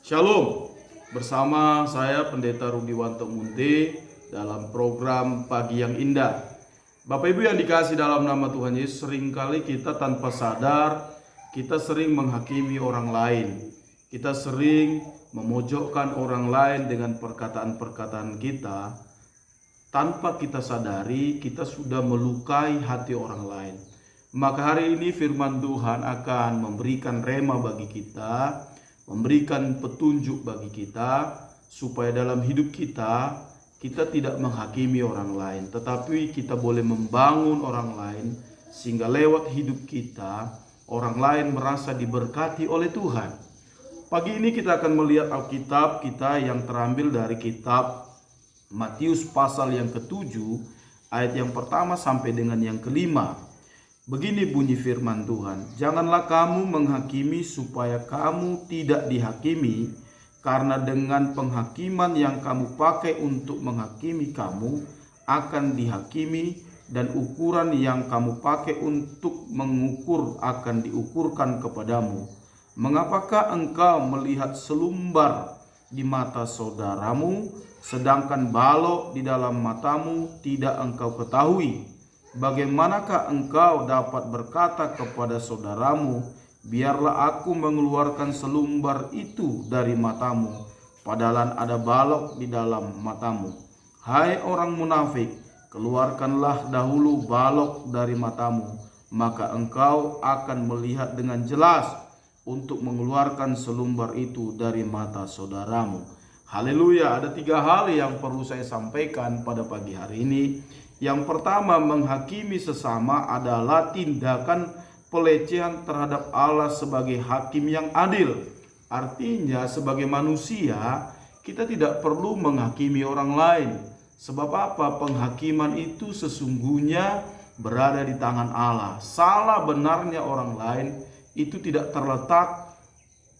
Shalom, bersama saya Pendeta Rudiwanto Munte dalam program Pagi yang Indah. Bapak Ibu yang dikasih dalam nama Tuhan Yesus, seringkali kita tanpa sadar, kita sering menghakimi orang lain. Kita sering memojokkan orang lain dengan perkataan-perkataan kita. Tanpa kita sadari, kita sudah melukai hati orang lain. Maka hari ini firman Tuhan akan memberikan rema bagi kita, memberikan petunjuk bagi kita, supaya dalam hidup kita tidak menghakimi orang lain, tetapi kita boleh membangun orang lain, sehingga lewat hidup kita, orang lain merasa diberkati oleh Tuhan. Pagi ini kita akan melihat Alkitab kita yang terambil dari kitab Matius pasal yang ke-7, ayat yang pertama sampai dengan yang ke-5. Begini bunyi firman Tuhan, "Janganlah kamu menghakimi supaya kamu tidak dihakimi, karena dengan penghakiman yang kamu pakai untuk menghakimi kamu akan dihakimi, dan ukuran yang kamu pakai untuk mengukur akan diukurkan kepadamu. Mengapakah engkau melihat selumbar di mata saudaramu, sedangkan balok di dalam matamu tidak engkau ketahui? Bagaimanakah engkau dapat berkata kepada saudaramu, biarlah aku mengeluarkan selumbar itu dari matamu, padahal ada balok di dalam matamu? Hai orang munafik, keluarkanlah dahulu balok dari matamu, maka engkau akan melihat dengan jelas untuk mengeluarkan selumbar itu dari mata saudaramu." Haleluya, ada 3 hal yang perlu saya sampaikan pada pagi hari ini. Yang pertama, menghakimi sesama adalah tindakan pelecehan terhadap Allah sebagai hakim yang adil. Artinya sebagai manusia kita tidak perlu menghakimi orang lain. Sebab apa? Penghakiman itu sesungguhnya berada di tangan Allah. Salah benarnya orang lain itu tidak terletak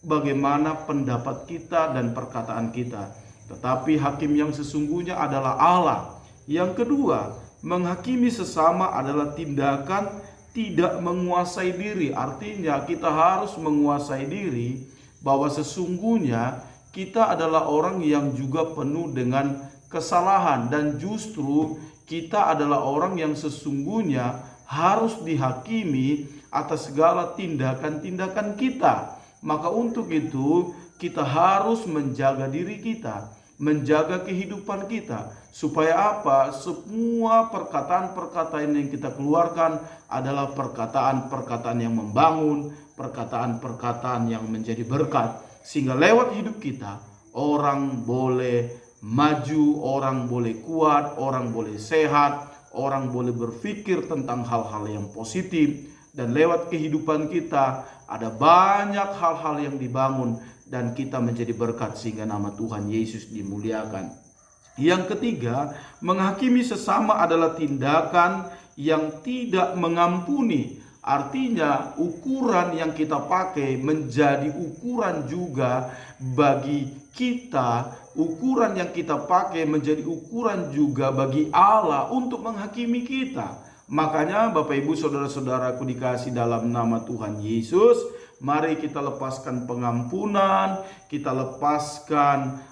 bagaimana pendapat kita dan perkataan kita, tetapi hakim yang sesungguhnya adalah Allah. Yang kedua, menghakimi sesama adalah tindakan tidak menguasai diri. Artinya kita harus menguasai diri bahwa sesungguhnya kita adalah orang yang juga penuh dengan kesalahan, dan justru kita adalah orang yang sesungguhnya harus dihakimi atas segala tindakan-tindakan kita. Maka untuk itu kita harus menjaga diri kita, menjaga kehidupan kita, supaya apa? Semua perkataan-perkataan yang kita keluarkan adalah perkataan-perkataan yang membangun, perkataan-perkataan yang menjadi berkat, sehingga lewat hidup kita orang boleh maju, orang boleh kuat, orang boleh sehat, orang boleh berpikir tentang hal-hal yang positif, dan lewat kehidupan kita ada banyak hal-hal yang dibangun dan kita menjadi berkat sehingga nama Tuhan Yesus dimuliakan. Yang ketiga, menghakimi sesama adalah tindakan yang tidak mengampuni. Artinya ukuran yang kita pakai menjadi ukuran juga bagi kita. Ukuran yang kita pakai menjadi ukuran juga bagi Allah untuk menghakimi kita. Makanya Bapak Ibu saudara-saudaraku dikasih dalam nama Tuhan Yesus, mari kita lepaskan pengampunan, kita lepaskan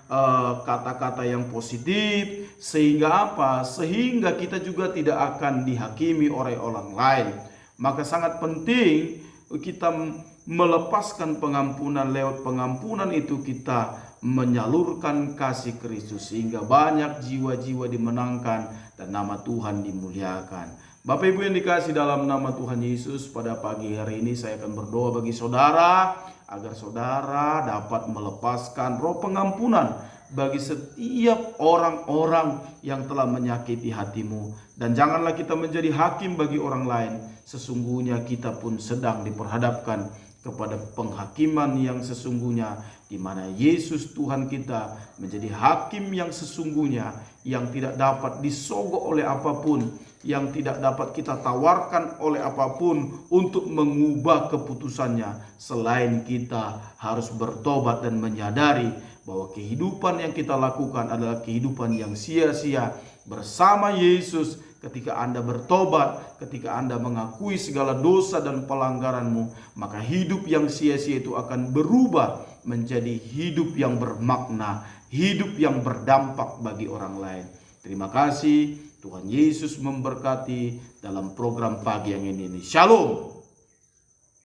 kata-kata yang positif, sehingga apa? Sehingga kita juga tidak akan dihakimi oleh orang lain. Maka sangat penting kita melepaskan pengampunan. Lewat pengampunan itu kita menyalurkan kasih Kristus, sehingga banyak jiwa-jiwa dimenangkan dan nama Tuhan dimuliakan. Bapak Ibu yang dikasih dalam nama Tuhan Yesus, pada pagi hari ini saya akan berdoa bagi saudara, agar saudara dapat melepaskan roh pengampunan bagi setiap orang-orang yang telah menyakiti hatimu. Dan janganlah kita menjadi hakim bagi orang lain. Sesungguhnya kita pun sedang diperhadapkan kepada penghakiman yang sesungguhnya, di mana Yesus Tuhan kita menjadi hakim yang sesungguhnya, yang tidak dapat disogok oleh apapun, yang tidak dapat kita tawarkan oleh apapun untuk mengubah keputusannya, selain kita harus bertobat dan menyadari bahwa kehidupan yang kita lakukan adalah kehidupan yang sia-sia bersama Yesus. Ketika Anda bertobat, ketika Anda mengakui segala dosa dan pelanggaranmu, maka hidup yang sia-sia itu akan berubah menjadi hidup yang bermakna, hidup yang berdampak bagi orang lain. Terima kasih, Tuhan Yesus memberkati dalam program pagi yang ini. Shalom.